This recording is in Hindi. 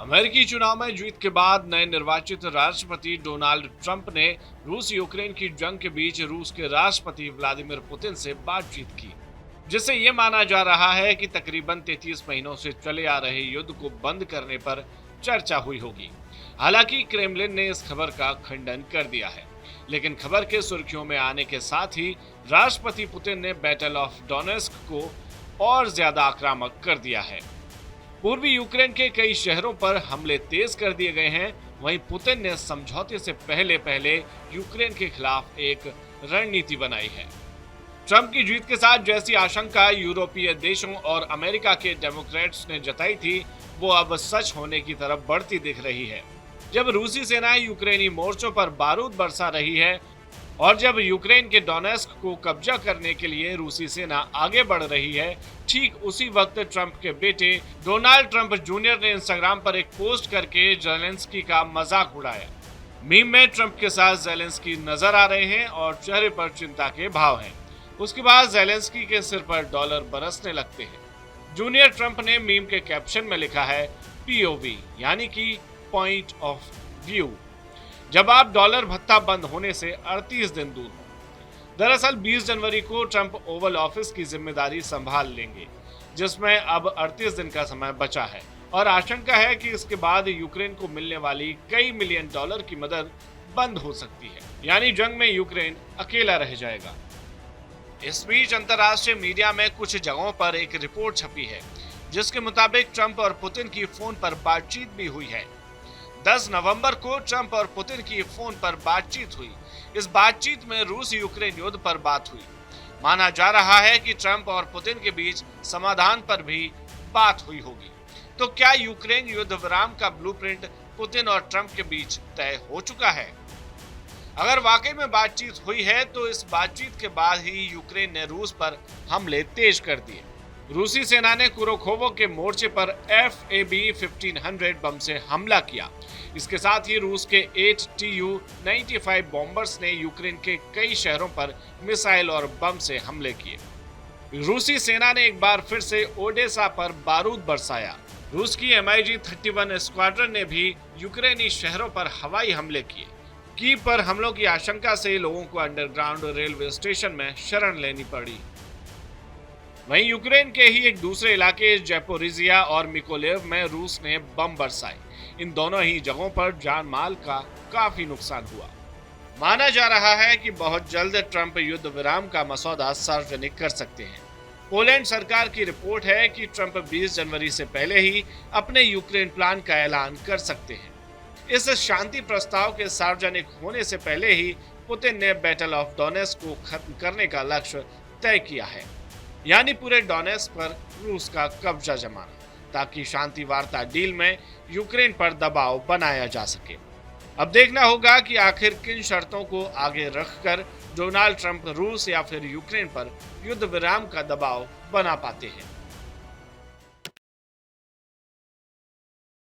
अमेरिकी चुनाव में जीत के बाद नए निर्वाचित राष्ट्रपति डोनाल्ड ट्रंप ने रूस यूक्रेन की जंग के बीच रूस के राष्ट्रपति व्लादिमीर पुतिन से बातचीत की, जिससे यह माना जा रहा है कि तकरीबन 33 महीनों से चले आ रहे युद्ध को बंद करने पर चर्चा हुई होगी। हालांकि क्रेमलिन ने इस खबर का खंडन कर दिया है, लेकिन खबर के सुर्खियों में आने के साथ ही राष्ट्रपति पुतिन ने बैटल ऑफ डोनेस्क को और ज्यादा आक्रामक कर दिया है। पूर्वी यूक्रेन के कई शहरों पर हमले तेज कर दिए गए हैं। वहीं पुतिन ने समझौते से पहले यूक्रेन के खिलाफ एक रणनीति बनाई है। ट्रंप की जीत के साथ जैसी आशंका यूरोपीय देशों और अमेरिका के डेमोक्रेट्स ने जताई थी, वो अब सच होने की तरफ बढ़ती दिख रही है। जब रूसी सेनाएं यूक्रेनी मोर्चों पर बारूद बरसा रही है और जब यूक्रेन के डोनेस्क को कब्जा करने के लिए रूसी सेना आगे बढ़ रही है, ठीक उसी वक्त ट्रंप के बेटे डोनाल्ड ट्रंप जूनियर ने इंस्टाग्राम पर एक पोस्ट करके जेलेंस्की का मजाक उड़ाया। मीम में ट्रंप के साथ जेलेंस्की नजर आ रहे हैं और चेहरे पर चिंता के भाव हैं। उसके बाद जेलेंस्की के सिर पर डॉलर बरसने लगते हैं। जूनियर ट्रंप ने मीम के कैप्शन में लिखा है POV, यानी कि पॉइंट ऑफ व्यू, जब आप डॉलर भत्ता बंद होने से 38 दिन दूर हो। दरअसल 20 जनवरी को ट्रंप ओवल ऑफिस की जिम्मेदारी संभाल लेंगे, जिसमें अब 38 दिन का समय बचा है और आशंका है कि इसके बाद यूक्रेन को मिलने वाली कई मिलियन डॉलर की मदद बंद हो सकती है, यानी जंग में यूक्रेन अकेला रह जाएगा। इस बीच अंतर्राष्ट्रीय मीडिया में कुछ जगहों पर एक रिपोर्ट छपी है, जिसके मुताबिक ट्रंप और पुतिन की फोन पर बातचीत भी हुई है। 10 नवंबर को ट्रंप और पुतिन की फोन पर बातचीत हुई। इस बातचीत में रूस यूक्रेन युद्ध पर बात हुई। माना जा रहा है कि ट्रंप और पुतिन के बीच समाधान पर भी बात हुई होगी। तो क्या यूक्रेन युद्ध विराम का ब्लूप्रिंट पुतिन और ट्रंप के बीच तय हो चुका है? अगर वाकई में बातचीत हुई है तो इस बातचीत के बाद ही यूक्रेन ने रूस पर हमले तेज कर दिए। रूसी सेना ने कुरोखोवो के मोर्चे पर FAB-1500 बम से हमला किया। इसके साथ ही रूस के 8 Tu-95 बॉम्बर्स ने यूक्रेन के कई शहरों पर मिसाइल और बम से हमले किए। रूसी सेना ने एक बार फिर से ओडेसा पर बारूद बरसाया। रूस की MiG-31 स्क्वाड्रन ने भी यूक्रेनी शहरों पर हवाई हमले किए। कीव पर हमलों की आशंका से लोगों को अंडरग्राउंड रेलवे स्टेशन में शरण लेनी पड़ी। वहीं यूक्रेन के ही एक दूसरे इलाके ज़ैपोरिज़िया और मिकोलेव में रूस ने बम बरसाए। इन दोनों ही जगहों पर जान माल का काफी नुकसान हुआ। माना जा रहा है कि बहुत जल्द ट्रंप युद्ध विराम का मसौदा सार्वजनिक कर सकते हैं। पोलैंड सरकार की रिपोर्ट है कि ट्रंप 20 जनवरी से पहले ही अपने यूक्रेन प्लान का ऐलान कर सकते हैं। इस शांति प्रस्ताव के सार्वजनिक होने से पहले ही पुतिन ने बैटल ऑफ डोनेस्क को खत्म करने का लक्ष्य तय किया है, यानी पूरे डोनेस्क पर रूस का कब्जा जमाना, ताकि शांति वार्ता डील में यूक्रेन पर दबाव बनाया जा सके। अब देखना होगा कि आखिर किन शर्तों को आगे रखकर डोनाल्ड ट्रंप रूस या फिर यूक्रेन पर युद्ध विराम का दबाव बना पाते हैं।